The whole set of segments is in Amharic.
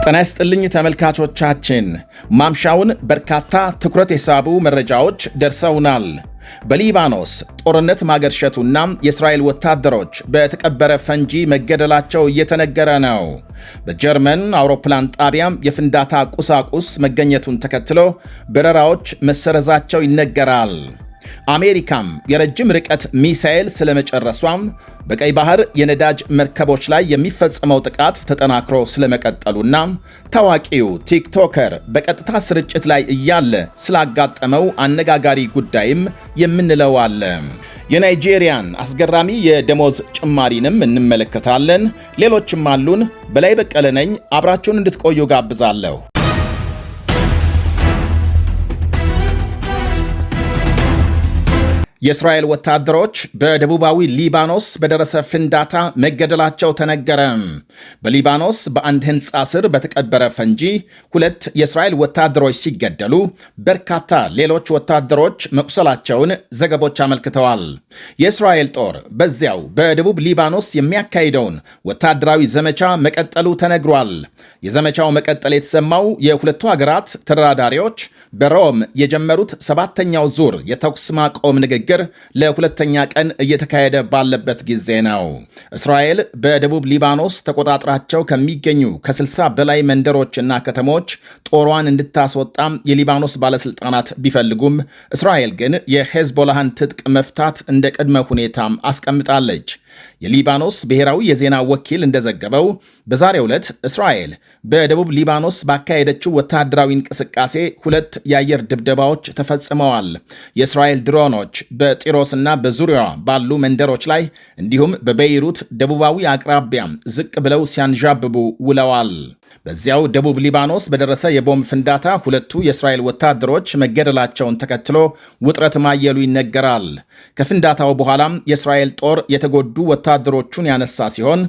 ጤና ይስጥልኝ ተመልካቾቻችን፣ ማምሻውን በርካታ ትኩረት የሳቡ መረጃዎች ደርሰውናል። በሊባኖስ ጦርነት ማገርሸቱና የእስራኤል ወታደሮች በተቀበረ ፈንጂ መገደላቸው እየተነገረ ነው። በጀርመን አውሮፕላን ጣቢያም የፍንዳታ ቁሳቁስ መገኘቱን ተከትሎ በረራዎች መሰረዛቸው ይነገራል። አሜሪካም የረጅም ርቀት ሚሳኤል ስለመጨረሷም፣ በቀይ ባህር የነዳጅ መርከቦች ላይ የሚፈጸመው ጥቃት ተጠናክሮ ስለመቀጠሉና ታዋቂው ቲክቶከር በቀጥታ ስርጭት ላይ እያለ ስላጋጠመው አነጋጋሪ ጉዳይም የምንለው አለ። የናይጄሪያን አስገራሚ የደሞዝ ጭማሪንም እንመለከታለን። ሌሎችም አሉን። በላይ በቀለ ነኝ። አብራችሁን እንድትቆዩ ጋብዛለሁ። የእስራኤል ወታደሮች በደቡባዊ ሊባኖስ በደረሰ ፍንዳታ መገደላቸው ተነገረ። በሊባኖስ በአንድ ሕንፃ ስር በተቀበረ ፈንጂ 2 የእስራኤል ወታደሮች ሲገደሉ በርካታ ሌሎች ወታደሮች መቁሰላቸውን ዘገቦች አመልክተዋል። የእስራኤል ጦር በዚያው በደቡብ ሊባኖስ የሚያካሂደውን ወታደራዊ ዘመቻ መቀጠሉ ተነግሯል። የዘመቻው መቀጠል የተሰማው የሁለቱ ሀገራት ተደራዳሪዎች በሮም የጀመሩት 7ኛው ዙር የተኩስ ማቆም ንግግር ለሁለተኛ ቀን እየተካሄደ ባለበት ጊዜ ነው። እስራኤል በደቡብ ሊባኖስ ተቆጣጥራቸው ከሚገኙ ከ60 በላይ መንደሮችና ከተሞች ጦሯን እንድታስወጣም የሊባኖስ ባለስልጣናት ቢፈልጉም እስራኤል ግን የሄዝቦላህን ትጥቅ መፍታት እንደ ቅድመ ሁኔታም አስቀምጣለች። የሊባኖስ ብሔራዊ የዜና ወኪል እንደዘገበው በዛሬው ዕለት እስራኤል በደቡብ ሊባኖስ ባካሄደችው ወታደራዊ እንቅስቃሴ 2 የአየር ድብደባዎች ተፈጽመዋል። የእስራኤል ድሮኖች በጢሮስና በዙሪያዋ ባሉ መንደሮች ላይ እንዲሁም በቤይሩት ደቡባዊ አቅራቢያ ዝቅ ብለው ሲያንዣብቡ ውለዋል። በዚያው ደቡብ ሊባኖስ በደረሰ የቦምብ ፍንዳታ 2 የእስራኤል ወታደሮች መገደላቸውን ተከትሎ ውጥረት ማየሉ ይነገራል። ከፍንዳታው በኋላም የእስራኤል ጦር የተጎዱ ወታደሮቹን ያነሳ ሲሆን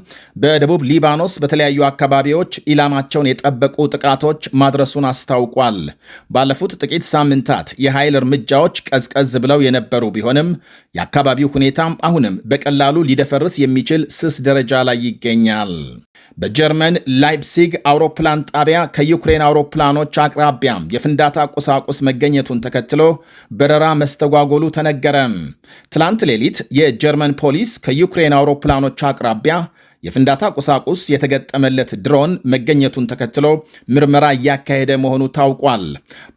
በደቡብ ሊባኖስ በተለያዩ አካባቢዎች ኢላማቸውን የጠበቁ ጥቃቶች ማድረሱን አስታውቋል። ባለፉት ጥቂት ሳምንታት የኃይል እርምጃዎች ቀዝቀዝ ብለው የነበሩ ቢሆንም የአካባቢው ሁኔታም አሁንም በቀላሉ ሊደፈርስ የሚችል ስስ ደረጃ ላይ ይገኛል። በጀርመን ላይፕሲግ አውሮፕላን ጣቢያ ከዩክሬን አውሮፕላኖች አቅራቢያም የፍንዳታ ቁሳቁስ መገኘቱን ተከትሎ በረራ መስተጓጎሉ ተነገረ። ትላንት ሌሊት የጀርመን ፖሊስ ከዩክሬን አውሮፕላኖች አቅራቢያ የፍንዳታ ቁሳቁስ የተገጠመለት ድሮን መገኘቱን ተከትሎ ምርመራ እያካሄደ መሆኑ ታውቋል።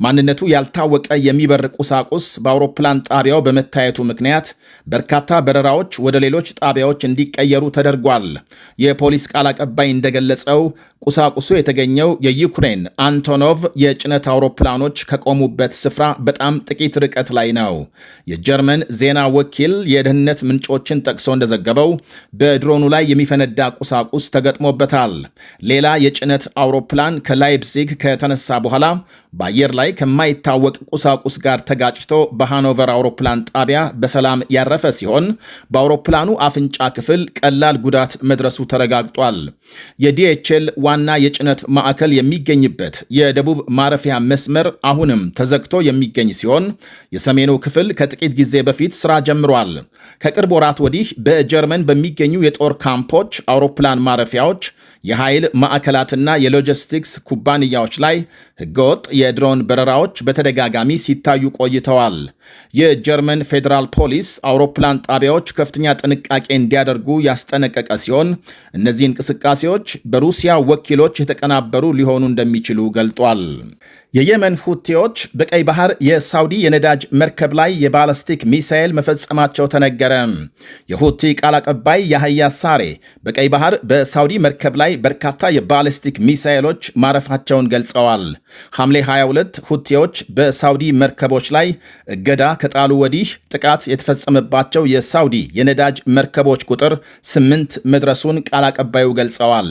ማንነቱ ያልታወቀ የሚበር ቁሳቁስ በአውሮፕላን ጣቢያው በመታየቱ ምክንያት በርካታ በረራዎች ወደ ሌሎች ጣቢያዎች እንዲቀየሩ ተደርጓል። የፖሊስ ቃል አቀባይ እንደገለጸው ቁሳቁሱ የተገኘው የዩክሬን አንቶኖቭ የጭነት አውሮፕላኖች ከቆሙበት ስፍራ በጣም ጥቂት ርቀት ላይ ነው። የጀርመን ዜና ወኪል የደህንነት ምንጮችን ጠቅሶ እንደዘገበው በድሮኑ ላይ የሚፈነዳ ቁሳቁስ ተገጥሞበታል። ሌላ የጭነት አውሮፕላን ከላይፕዚግ ከተነሳ በኋላ በአየር ላይ ከማይታወቅ ቁሳቁስ ጋር ተጋጭቶ በሃኖቨር አውሮፕላን ጣቢያ በሰላም ያረፈ ሲሆን በአውሮፕላኑ አፍንጫ ክፍል ቀላል ጉዳት መድረሱ ተረጋግጧል። የዲኤችኤል ዋና የጭነት ማዕከል የሚገኝበት የደቡብ ማረፊያ መስመር አሁንም ተዘግቶ የሚገኝ ሲሆን የሰሜኑ ክፍል ከጥቂት ጊዜ በፊት ስራ ጀምሯል። ከቅርብ ወራት ወዲህ በጀርመን በሚገኙ የጦር ካምፖች፣ አውሮፕላን ማረፊያዎች፣ የኃይል ማዕከላትና የሎጂስቲክስ ኩባንያዎች ላይ ህገወጥ የድሮን በረራዎች በተደጋጋሚ ሲታዩ ቆይተዋል። የጀርመን ፌዴራል ፖሊስ አውሮፕላን ጣቢያዎች ከፍተኛ ጥንቃቄ እንዲያደርጉ ያስጠነቀቀ ሲሆን እነዚህ እንቅስቃሴዎች በሩሲያ ወኪሎች የተቀናበሩ ሊሆኑ እንደሚችሉ ገልጧል። የየመን ሁቲዎች በቀይ ባህር የሳውዲ የነዳጅ መርከብ ላይ የባላስቲክ ሚሳኤል መፈጸማቸው ተነገረ። የሁቲ ቃል አቀባይ ያህያ ሳሬ በቀይ ባህር በሳውዲ መርከብ ላይ በርካታ የባላስቲክ ሚሳኤሎች ማረፋቸውን ገልጸዋል። ሐምሌ 22 ሁቲዎች በሳውዲ መርከቦች ላይ እገዳ ከጣሉ ወዲህ ጥቃት የተፈጸመባቸው የሳውዲ የነዳጅ መርከቦች ቁጥር 8 መድረሱን ቃል አቀባዩ ገልጸዋል።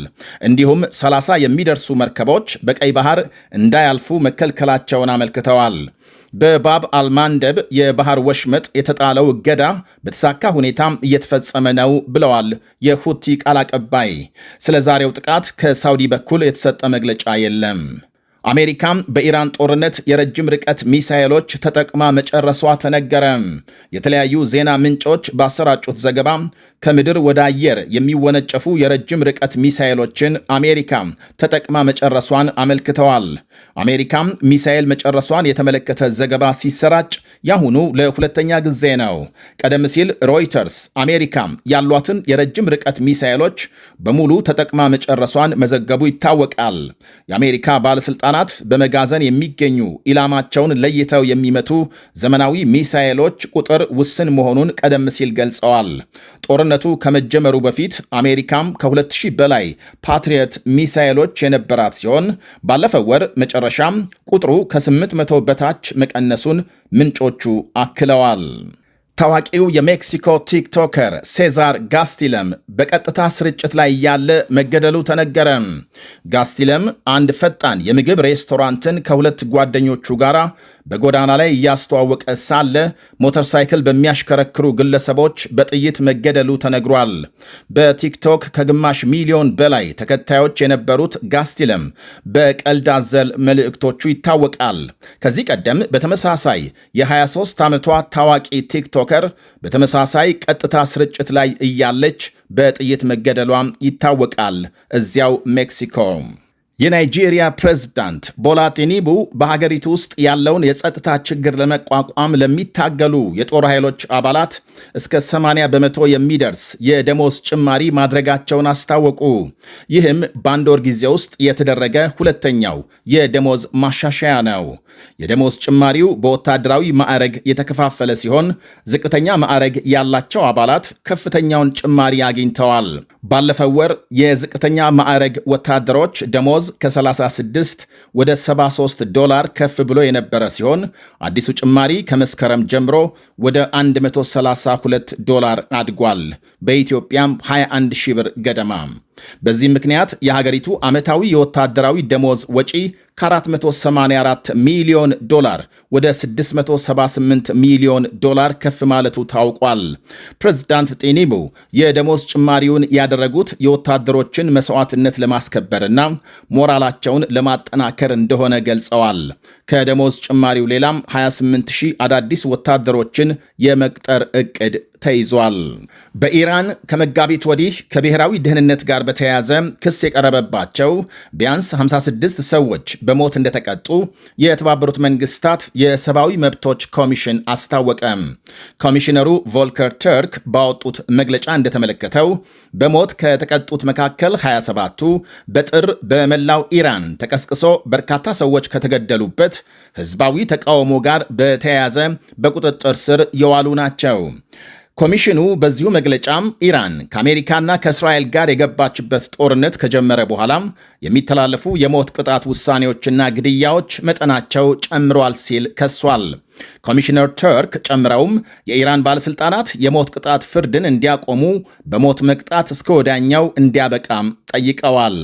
እንዲሁም 30 የሚደርሱ መርከቦች በቀይ ባህር እንዳያልፉ መከልከላቸውን አመልክተዋል። በባብ አልማንደብ የባህር ወሽመጥ የተጣለው እገዳ በተሳካ ሁኔታም እየተፈጸመ ነው ብለዋል የሁቲ ቃል አቀባይ። ስለ ዛሬው ጥቃት ከሳውዲ በኩል የተሰጠ መግለጫ የለም። አሜሪካም በኢራን ጦርነት የረጅም ርቀት ሚሳኤሎች ተጠቅማ መጨረሷ ተነገረ። የተለያዩ ዜና ምንጮች ባሰራጩት ዘገባ ከምድር ወደ አየር የሚወነጨፉ የረጅም ርቀት ሚሳኤሎችን አሜሪካ ተጠቅማ መጨረሷን አመልክተዋል። አሜሪካም ሚሳኤል መጨረሷን የተመለከተ ዘገባ ሲሰራጭ ያሁኑ ለሁለተኛ ጊዜ ነው። ቀደም ሲል ሮይተርስ አሜሪካ ያሏትን የረጅም ርቀት ሚሳኤሎች በሙሉ ተጠቅማ መጨረሷን መዘገቡ ይታወቃል። የአሜሪካ ባለስልጣናት በመጋዘን የሚገኙ ኢላማቸውን ለይተው የሚመቱ ዘመናዊ ሚሳኤሎች ቁጥር ውስን መሆኑን ቀደም ሲል ገልጸዋል። ጦርነቱ ከመጀመሩ በፊት አሜሪካም ከ2000 በላይ ፓትሪየት ሚሳኤሎች የነበራት ሲሆን ባለፈው ወር መጨረሻም ቁጥሩ ከ800 በታች መቀነሱን ምንጮቹ አክለዋል። ታዋቂው የሜክሲኮ ቲክቶከር ሴዛር ጋስቲለም በቀጥታ ስርጭት ላይ ያለ መገደሉ ተነገረ። ጋስቲለም አንድ ፈጣን የምግብ ሬስቶራንትን ከሁለት ጓደኞቹ ጋር በጎዳና ላይ እያስተዋወቀ ሳለ ሞተር ሳይክል በሚያሽከረክሩ ግለሰቦች በጥይት መገደሉ ተነግሯል። በቲክቶክ ከግማሽ ሚሊዮን በላይ ተከታዮች የነበሩት ጋስቲለም በቀልድ አዘል መልእክቶቹ ይታወቃል። ከዚህ ቀደም በተመሳሳይ የ23 ዓመቷ ታዋቂ ቲክቶከር በተመሳሳይ ቀጥታ ስርጭት ላይ እያለች በጥይት መገደሏም ይታወቃል። እዚያው ሜክሲኮ የናይጄሪያ ፕሬዝዳንት ቦላ ቲኑቡ በሀገሪቱ ውስጥ ያለውን የጸጥታ ችግር ለመቋቋም ለሚታገሉ የጦር ኃይሎች አባላት እስከ 80 በመቶ የሚደርስ የደሞዝ ጭማሪ ማድረጋቸውን አስታወቁ። ይህም በአንድ ወር ጊዜ ውስጥ የተደረገ ሁለተኛው የደሞዝ ማሻሻያ ነው። የደሞዝ ጭማሪው በወታደራዊ ማዕረግ የተከፋፈለ ሲሆን ዝቅተኛ ማዕረግ ያላቸው አባላት ከፍተኛውን ጭማሪ አግኝተዋል። ባለፈው ወር የዝቅተኛ ማዕረግ ወታደሮች ደሞዝ ከ36 ወደ 73 ዶላር ከፍ ብሎ የነበረ ሲሆን አዲሱ ጭማሪ ከመስከረም ጀምሮ ወደ 132 ዶላር አድጓል። በኢትዮጵያም 21 ሺህ ብር ገደማ። በዚህ ምክንያት የሀገሪቱ ዓመታዊ የወታደራዊ ደሞዝ ወጪ ከ484 ሚሊዮን ዶላር ወደ 678 ሚሊዮን ዶላር ከፍ ማለቱ ታውቋል። ፕሬዝዳንት ቲኑቡ የደሞዝ ጭማሪውን ያደረጉት የወታደሮችን መስዋዕትነት ለማስከበርና ሞራላቸውን ለማጠናከር እንደሆነ ገልጸዋል። ከደሞዝ ጭማሪው ሌላም 28000 አዳዲስ ወታደሮችን የመቅጠር ዕቅድ ተይዟል። በኢራን ከመጋቢት ወዲህ ከብሔራዊ ደህንነት ጋር በተያያዘ ክስ የቀረበባቸው ቢያንስ 56 ሰዎች በሞት እንደተቀጡ የተባበሩት መንግስታት የሰብአዊ መብቶች ኮሚሽን አስታወቀ። ኮሚሽነሩ ቮልከር ተርክ ባወጡት መግለጫ እንደተመለከተው በሞት ከተቀጡት መካከል 27ቱ በጥር በመላው ኢራን ተቀስቅሶ በርካታ ሰዎች ከተገደሉበት ህዝባዊ ተቃውሞ ጋር በተያያዘ በቁጥጥር ስር የዋሉ ናቸው። ኮሚሽኑ በዚሁ መግለጫም ኢራን ከአሜሪካና ከእስራኤል ጋር የገባችበት ጦርነት ከጀመረ በኋላም የሚተላለፉ የሞት ቅጣት ውሳኔዎችና ግድያዎች መጠናቸው ጨምሯል ሲል ከሷል። ኮሚሽነር ተርክ ጨምረውም የኢራን ባለሥልጣናት የሞት ቅጣት ፍርድን እንዲያቆሙ፣ በሞት መቅጣት እስከ ወዲያኛው እንዲያበቃም ጠይቀዋል።